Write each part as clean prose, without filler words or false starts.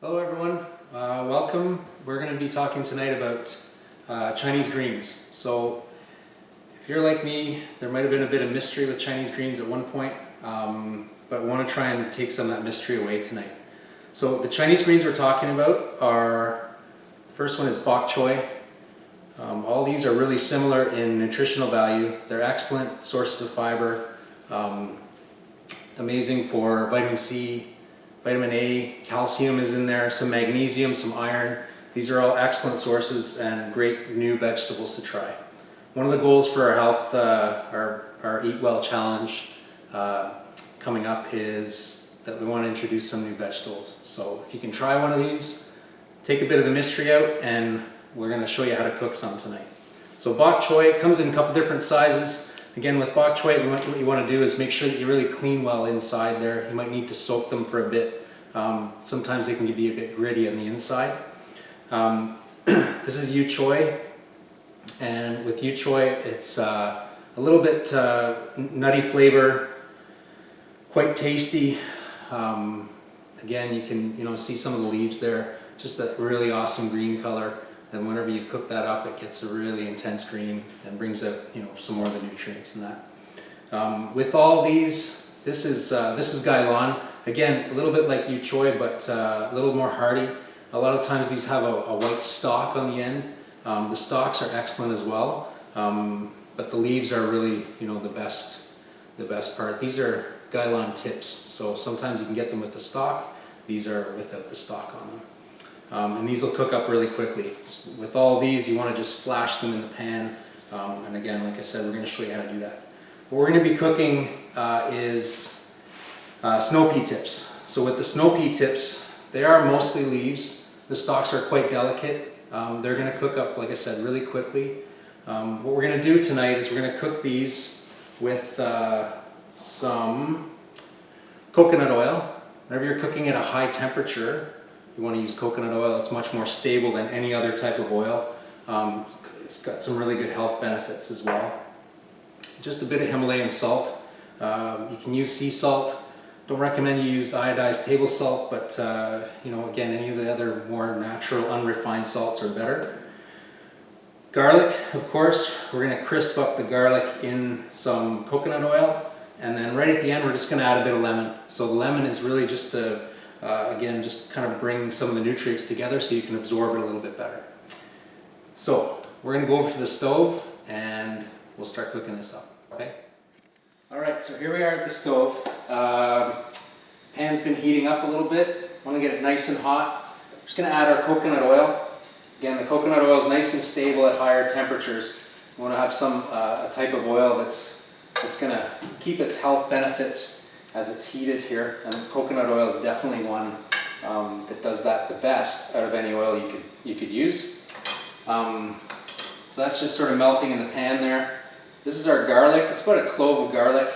Hello everyone, welcome. We're going to be talking tonight about Chinese greens. So if you're like me, there might have been a bit of mystery with Chinese greens at one point, but we want to try and take some of that mystery away tonight. So the Chinese greens we're talking about are, the first one is Bok Choy. All these are really similar in nutritional value. They're excellent sources of fiber, amazing for vitamin C, vitamin A, calcium is in there, some magnesium, some iron. These are all excellent sources and great new vegetables to try. One of the goals for our health, our Eat Well challenge coming up is that we want to introduce some new vegetables. So if you can try one of these, take a bit of the mystery out, and we're going to show you how to cook some tonight. So Bok Choy comes in a couple different sizes. Again, with Bok Choy, what you want to do is make sure that you really clean well inside there. You might need to soak them for a bit. Sometimes they can be a bit gritty on the inside. This is Yu Choy, and with Yu Choy, it's a little bit nutty flavor, quite tasty. Again, you can see some of the leaves there, just that really awesome green color. And whenever you cook that up, it gets a really intense green and brings out some more of the nutrients in that. With all these, this is gai-lan. Again, a little bit like Yu Choy, but a little more hardy. A lot of times these have a white stalk on the end. The stalks are excellent as well, but the leaves are really the best part. These are gai-lan tips, so sometimes you can get them with the stalk. These are without the stalk on them. And these will cook up really quickly. So with all these, you want to just flash them in the pan. And again, like I said, we're going to show you how to do that. What we're going to be cooking is snow pea tips. So with the snow pea tips, they are mostly leaves. The stalks are quite delicate. They're going to cook up, like I said, really quickly. What we're going to do tonight is we're going to cook these with some coconut oil. Whenever you're cooking at a high temperature, you want to use coconut oil. It's much more stable than any other type of oil. It's got some really good health benefits as well. Just a bit of Himalayan salt. You can use sea salt. Don't recommend you use iodized table salt, but again, any of the other more natural, unrefined salts are better. Garlic, of course. We're going to crisp up the garlic in some coconut oil, and then right at the end, we're just going to add a bit of lemon. So the lemon is really just to again, just kind of bring some of the nutrients together so you can absorb it a little bit better. So we're going to go over to the stove and we'll start cooking this up. Okay. All right. So here we are at the stove. Pan's been heating up a little bit. Want to get it nice and hot. We're just going to add our coconut oil. Again, the coconut oil is nice and stable at higher temperatures. We want to have some a type of oil that's going to keep its health benefits as it's heated here, and coconut oil is definitely one that does that the best out of any oil you could use. So that's just sort of melting in the pan there. This is our garlic. It's about a clove of garlic.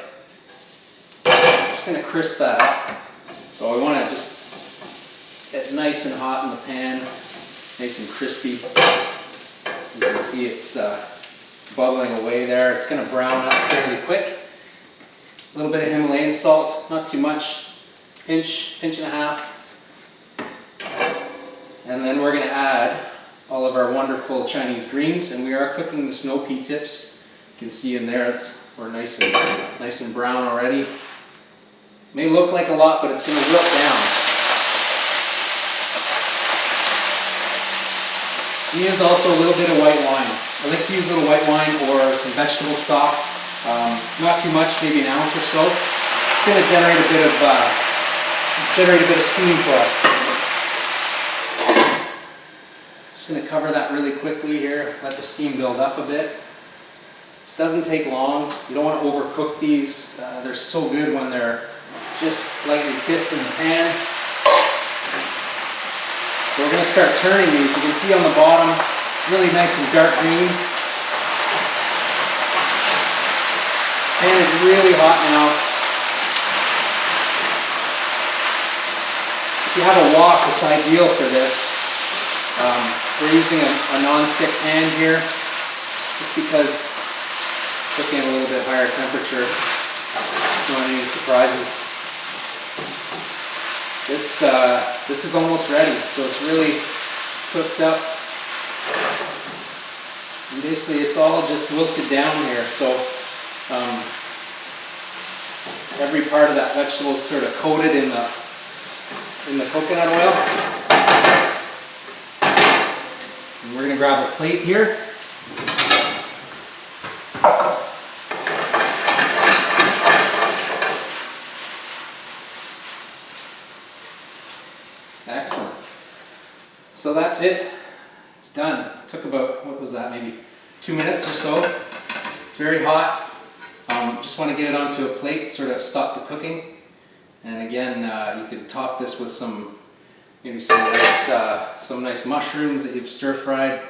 I'm just going to crisp that up. So we want to just get it nice and hot in the pan, nice and crispy. You can see it's bubbling away there. It's going to brown up fairly quick. A little bit of Himalayan salt, not too much, pinch and a half. And then we're going to add all of our wonderful Chinese greens, and we are cooking the snow pea tips. You can see in there we're nice and brown already. May look like a lot, but it's going to wilt down. We use also a little bit of white wine. I like to use a little white wine or some vegetable stock. Not too much, maybe an ounce or so. It's going to generate a bit of steam for us. Just going to cover that really quickly here. Let the steam build up a bit. This doesn't take long. You don't want to overcook these. They're so good when they're just lightly kissed in the pan. So we're going to start turning these. You can see on the bottom, it's really nice and dark green. Pan is really hot now. If you have a wok, it's ideal for this. We're using a non-stick pan here, just because cooking at a little bit higher temperature, don't want any surprises. This is almost ready, so it's really cooked up. And basically it's all just wilted down here, so every part of that vegetable is sort of coated in the coconut oil. And we're going to grab a plate here. Excellent. So that's it. It's done. It took about, what was that, maybe 2 minutes or so. It's very hot. Just want to get it onto a plate, sort of stop the cooking. And again, you could top this with maybe some nice mushrooms that you've stir fried.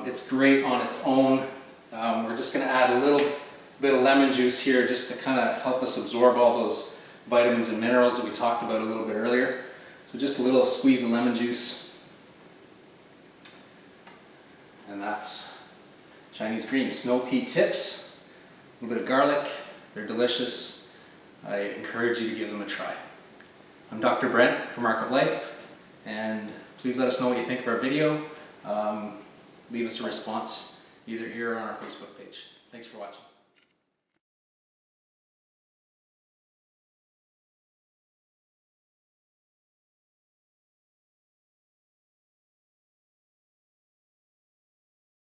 It's great on its own. We're just going to add a little bit of lemon juice here just to kind of help us absorb all those vitamins and minerals that we talked about a little bit earlier. So just a little squeeze of lemon juice. And that's Chinese green snow pea tips, a little bit of garlic. They're delicious. I encourage you to give them a try. I'm Dr. Brent from Arc of Life, and please let us know what you think of our video. Leave us a response either here or on our Facebook page. Thanks for watching.